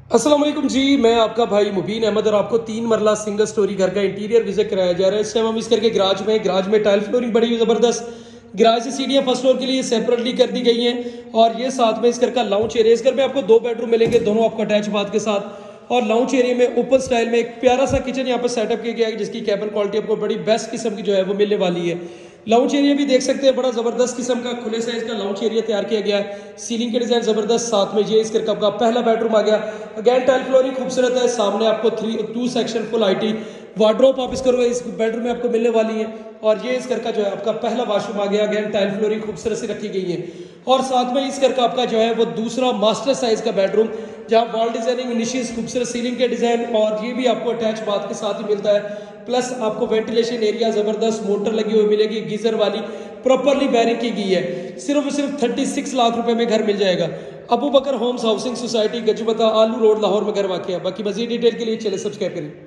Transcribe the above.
अस्सलाम वालेकुम जी, मैं आपका भाई मुबीन अहमद और आपको 3 मरला सिंगल स्टोरी घर का इंटीरियर विजिट कराया जा रहा है। इस टाइम हम इस करके गराज में टाइल फ्लोरिंग बड़ी हुई ज़बरदस्त। गराज से सीढ़ियाँ फर्स्ट फ्लोर के लिए सेपरेटली कर दी गई हैं और ये साथ में इस घर का लाउंज एरिया। इस घर में आपको 2 बेडरूम मिलेंगे, दोनों आपको अटैच बाथ के साथ। और लाउंज एरिया में ओपन स्टाइल में एक प्यारा सा किचन यहाँ पर सेटअप किया गया है, जिसकी कैबिन क्वालिटी आपको बड़ी बेस्ट किस्म की जो है वो मिलने वाली है। लाउंज एरिया भी देख सकते हैं, बड़ा ज़बरदस्त किस्म का खुले साइज का लाउंज एरिया तैयार किया गया है। सीलिंग के डिज़ाइन ज़बरदस्त, साथ में ये इस घर का आपका पहला बेडरूम आ गया। अगेन टाइल फ्लोरिंग खूबसूरत है। सामने आपको 2 सेक्शन फुल आईटी वार्डरोब आप इस बेडरूम में आपको मिलने वाली है। और ये इस घर का जो है आपका पहला वाशरूम आ गया। अगेन टाइल फ्लोरिंग खूबसूरत से रखी गई है। और साथ में इस घर का आपका जो है वो दूसरा मास्टर साइज का बेडरूम, जहाँ वॉल डिजाइनिंग फिनिशिंग खूबसूरत सीलिंग के डिजाइन, और ये भी आपको अटैच बाथ के साथ ही मिलता है। प्लस आपको वेंटिलेशन एरिया ज़बरदस्त, मोटर लगी हुई मिलेगी गीजर वाली, प्रॉपरली वायरिंग की गई है। सिर्फ 36 लाख रुपए में घर मिल जाएगा। अबू बकर होम्स हाउसिंग सोसाइटी, गजबता, आलू रोड, लाहौर में घर वाक़ है। बाकी मजीद डिटेल के लिए चले सब्सक्राइब करें।